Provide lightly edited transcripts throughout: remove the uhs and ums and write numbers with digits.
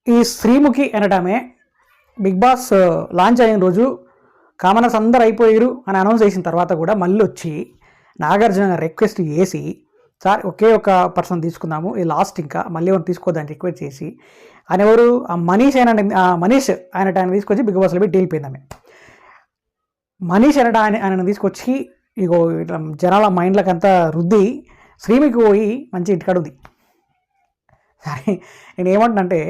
ఈ Sreemukhi అనటమే big boss launch అయిన రోజు కామనర్స్ అందరు అయిపోయారు అని అనౌన్స్ చేసిన తర్వాత కూడా మళ్ళీ వచ్చి నాగార్జున రిక్వెస్ట్ చేసి సార్ ఒకే ఒక పర్సన్ తీసుకుందాము ఇది లాస్ట్ ఇంకా మళ్ళీ ఎవరు తీసుకోవద్దని రిక్వెస్ట్ చేసి ఆయన ఎవరు ఆ మనీష్ మనీష్ ఆయన తీసుకొచ్చి బిగ్ బాస్లో పెట్టి వెళ్ళిపోయింది ఆమె. మనీష్ ఆయన తీసుకొచ్చి ఇగో ఇట్లా జనాల మైండ్లకు అంతా రుద్ది శ్రీమికి పోయి మంచి ఇంటికాడ ఉంది. సరే నేను ఏమంటున్నంటే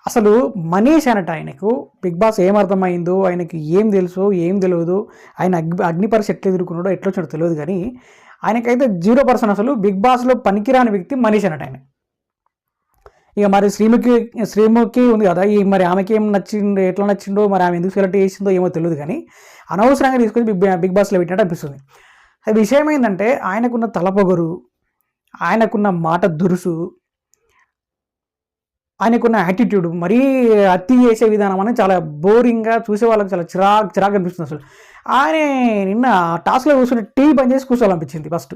అసలు మనీష్ అనట ఆయనకు బిగ్ బాస్ ఏమర్థమైందో ఆయనకి ఏం తెలుసు ఏం తెలియదు ఆయన అగ్ని పరీక్ష ఎట్లా ఎదుర్కొన్నాడో ఎట్లా వచ్చాడో తెలియదు కానీ ఆయనకైతే 0% అసలు బిగ్ బాస్లో పనికిరాని వ్యక్తి మనీష్ అనట ఆయన. ఇక మరి శ్రీముఖి ఉంది కదా ఈ మరి ఆమెకి ఏం నచ్చిందో ఎట్లా నచ్చిందో మరి ఆమె ఎందుకు సెలెక్ట్ చేసిందో ఏమో తెలియదు కానీ అనవసరంగా తీసుకొని బిగ్ బాస్లో పెట్టినట్టు అనిపిస్తుంది. అది విషయం ఏంటంటే ఆయనకున్న తలపొగరు, ఆయనకున్న మాట దురుసు, ఆయనకున్న యాటిట్యూడ్ మరీ అతి చేసే విధానం అనేది చాలా బోరింగ్గా చూసే వాళ్ళకి చాలా చిరాకు అనిపిస్తుంది. అసలు ఆయన నిన్న టాస్క్లో కూర్చుని టీవీ బంద్ చేసి కూర్చోవాలనిపించింది ఫస్ట్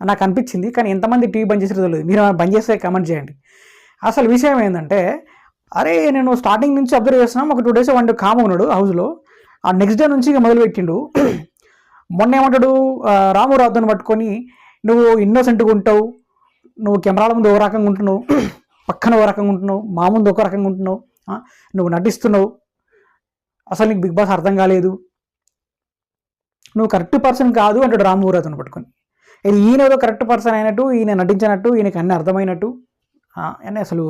నాకు అనిపించింది. కానీ ఎంతమంది టీవీ బంద్ చేసేది తెలియదు. మీరు బంద్ చేస్తే కమెంట్ చేయండి. అసలు విషయం ఏంటంటే అరే నేను స్టార్టింగ్ నుంచి అబ్జర్వ్ చేస్తున్నాం ఒక 2 days 1 day కామ్ ఉన్నాడు హౌస్లో. ఆ నెక్స్ట్ డే నుంచి ఇక మొదలుపెట్టిండు. మొన్న ఏమంటాడు రాము రావుని పట్టుకొని నువ్వు ఇన్నోసెంట్గా ఉంటావు, నువ్వు కెమెరాల ముందు ఒక రకంగా ఉంటున్నావు, పక్కన ఒక రకంగా ఉంటున్నావు, మా ముందు ఒక రకంగా ఉంటున్నావు, నువ్వు నటిస్తున్నావు, అసలు నీకు బిగ్ బాస్ అర్థం కాలేదు, నువ్వు కరెక్ట్ పర్సన్ కాదు అంటాడు రాము రావుని పట్టుకొని. ఈయన ఏదో కరెక్ట్ పర్సన్ అయినట్టు, ఈయన నటించినట్టు, ఈయనకి అన్నీ అర్థమైనట్టు అని అసలు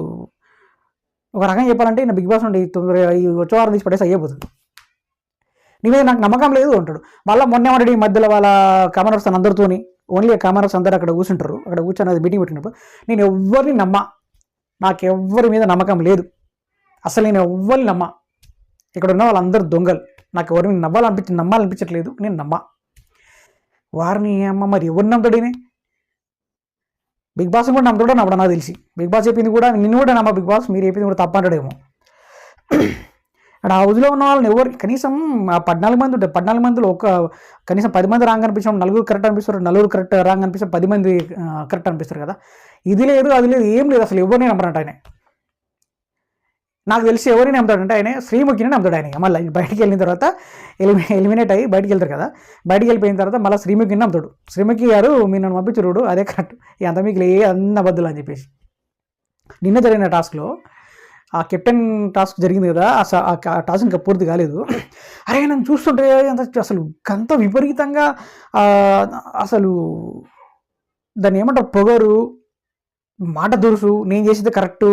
ఒక రకంగా చెప్పాలంటే ఈయన బిగ్ బాస్ నుండి ఈ వచ్చే వారం తీసి పడేసి అయ్యిపోతుంది. నీ మీద నాకు నమ్మకం లేదు అంటాడు. మళ్ళీ మొన్నేమంటాడు ఈ మధ్యలో వాళ్ళ కామనర్స్ అందరితోని ఓన్లీ కామనర్స్ అందరూ అక్కడ కూర్చుంటారు. అక్కడ కూర్చొని అది మీటింగ్ పెట్టినప్పుడు నేను ఎవ్వరిని నాకు ఎవ్వరి మీద నమ్మకం లేదు, అసలు నేను ఎవ్వరిని ఇక్కడ ఉన్న వాళ్ళందరూ దొంగలు, నాకు ఎవరిని నమ్మాలనిపించట్లేదు, నేను వారిని అమ్మ మరి ఎవరిని నమ్ముతాడేనే బిగ్ బాస్ కూడా నమ్ముతాడో నమ్మడం నాకు తెలిసి. బిగ్ బాస్ చెప్పింది కూడా నిన్ను కూడా బిగ్ బాస్ మీరు చెప్పింది కూడా తప్ప అంటాడేమో. అక్కడ హౌస్లో ఉన్న వాళ్ళని ఎవరు కనీసం 14 మంది ఉంటారు, 14 మందిలో కనీసం 10 మంది రాంగ్ అనిపించాం, 4 కరెక్ట్ అనిపిస్తారు, 4 కరెక్ట్ రాంగ్ అనిపిస్తారు, 10 మంది కరెక్ట్ అనిపిస్తారు కదా. ఇది లేదు అది లేదు ఏం లేదు, అసలు ఎవరిని నమ్మరంట ఆయన. నాకు తెలిసి ఎవరిని నమ్ముతాడంటే ఆయన శ్రీముఖిని నమ్ముతాడు. ఆయన మళ్ళీ బయటికి వెళ్ళిన తర్వాత ఎలిమినేట్ అయ్యి బయటికి వెళ్తారు కదా, బయటికి వెళ్ళిపోయిన తర్వాత మళ్ళీ శ్రీముఖిని నమ్ముతాడు. శ్రీముఖి గారు మీరు నన్ను పంపించుడు అదే కరెక్ట్, అంత మీకు అన్న బద్దులు అని చెప్పేసి. నిన్న జరిగిన టాస్క్లో ఆ కెప్టెన్ టాస్క్ జరిగింది కదా, ఆ టాస్క్ ఇంకా పూర్తి కాలేదు. అరే నన్ను చూస్తుంటే అసలు అంత విపరీతంగా అసలు దాన్ని ఏమంటారు పొగరు, మాట దురుసు, నేను చేసేది కరెక్టు,